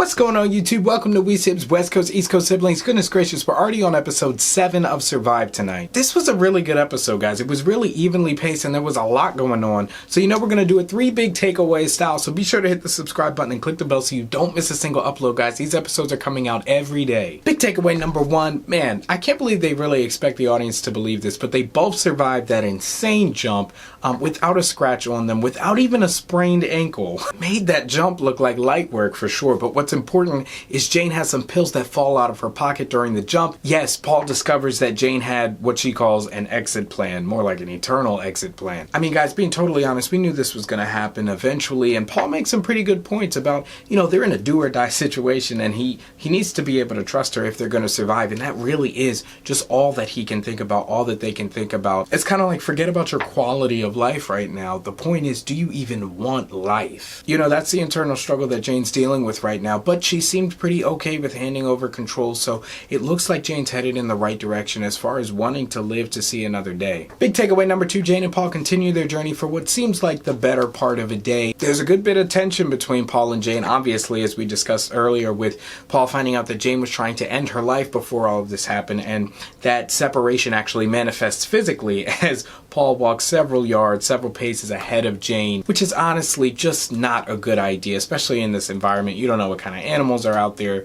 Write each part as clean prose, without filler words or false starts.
What's going on, YouTube? Welcome to SIBZ, West Coast, East Coast siblings. Goodness gracious, we're already on episode 7 of Survive tonight. This was a really good episode, guys. It was really evenly paced and there was a lot going on. So you know we're going to do it 3 big takeaways style. So be sure to hit the subscribe button and click the bell so you don't miss a single upload, guys. These episodes are coming out every day. Big takeaway number 1, man, I can't believe they really expect the audience to believe this, but they both survived that insane jump without a scratch on them, without even a sprained ankle. Made that jump look like light work for sure, but what's important is Jane has some pills that fall out of her pocket during the jump. Yes, Paul discovers that Jane had what she calls an exit plan, more like an eternal exit plan. I mean, guys, being totally honest, we knew this was going to happen eventually, and Paul makes some pretty good points about, you know, they're in a do or die situation, and he needs to be able to trust her if they're going to survive, and that really is just all that he can think about, all that they can think about. It's kind of like, forget about your quality of life right now. The point is, do you even want life? You know, that's the internal struggle that Jane's dealing with right now, but she seemed pretty okay with handing over control, so it looks like Jane's headed in the right direction as far as wanting to live to see another day. Big takeaway number 2, Jane and Paul continue their journey for what seems like the better part of a day. There's a good bit of tension between Paul and Jane, obviously, as we discussed earlier, with Paul finding out that Jane was trying to end her life before all of this happened, and that separation actually manifests physically as Paul walks several yards, several paces ahead of Jane, which is honestly just not a good idea, especially in this environment. You don't know what kind of animals are out there.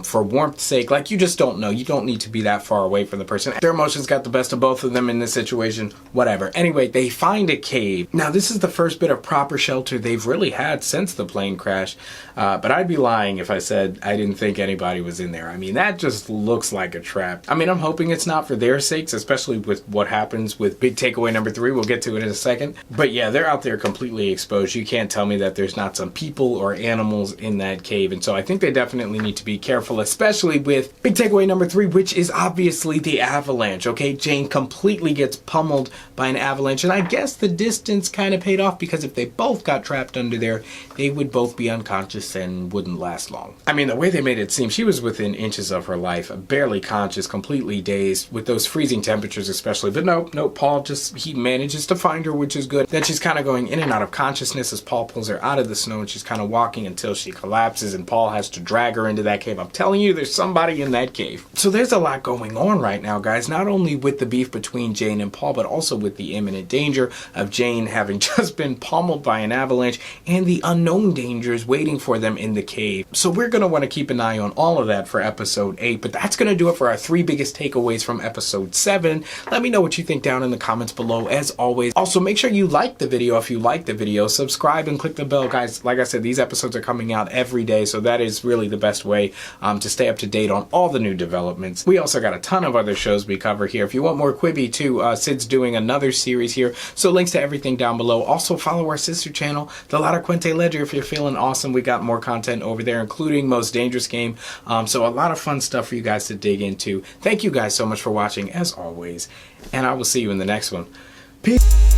For warmth's sake, like, you just don't know. You don't need to be that far away from the person. Their emotions got the best of both of them in this situation, whatever. Anyway, they find a cave. Now, this is the first bit of proper shelter they've really had since the plane crash, but I'd be lying if I said I didn't think anybody was in there. I mean, that just looks like a trap. I mean, I'm hoping it's not for their sakes, especially with what happens with big takeaway number 3. We'll get to it in a second. But yeah, they're out there completely exposed. You can't tell me that there's not some people or animals in that cave, and so I think they definitely need to be careful, especially with big takeaway number 3, which is obviously the avalanche. Okay, Jane completely gets pummeled by an avalanche, and I guess the distance kind of paid off, because if they both got trapped under there, they would both be unconscious and wouldn't last long. I mean, the way they made it seem, she was within inches of her life, barely conscious, completely dazed, with those freezing temperatures especially. But no, Paul he manages to find her, which is good. Then she's kind of going in and out of consciousness as Paul pulls her out of the snow, and she's kind of walking until she collapses, and Paul has to drag her into that cave. I'm telling you, there's somebody in that cave. So there's a lot going on right now, guys, not only with the beef between Jane and Paul, but also with the imminent danger of Jane having just been pummeled by an avalanche and the unknown dangers waiting for them in the cave. So we're going to want to keep an eye on all of that for episode 8, but that's going to do it for our 3 biggest takeaways from episode 7. Let me know what you think down in the comments below, as always. Also, make sure you like the video if you like the video, subscribe and click the bell, guys. Like I said, these episodes are coming out every day, so that is really the best way to stay up to date on all the new developments. We also got a ton of other shows we cover here. If you want more Quibi too, Sid's doing another series here, so links to everything down below. Also follow our sister channel, The La Quente Ledger, if you're feeling awesome. We got more content over there, including Most Dangerous Game, so a lot of fun stuff for you guys to dig into. Thank you guys so much for watching, as always, and I will see you in the next one. Peace.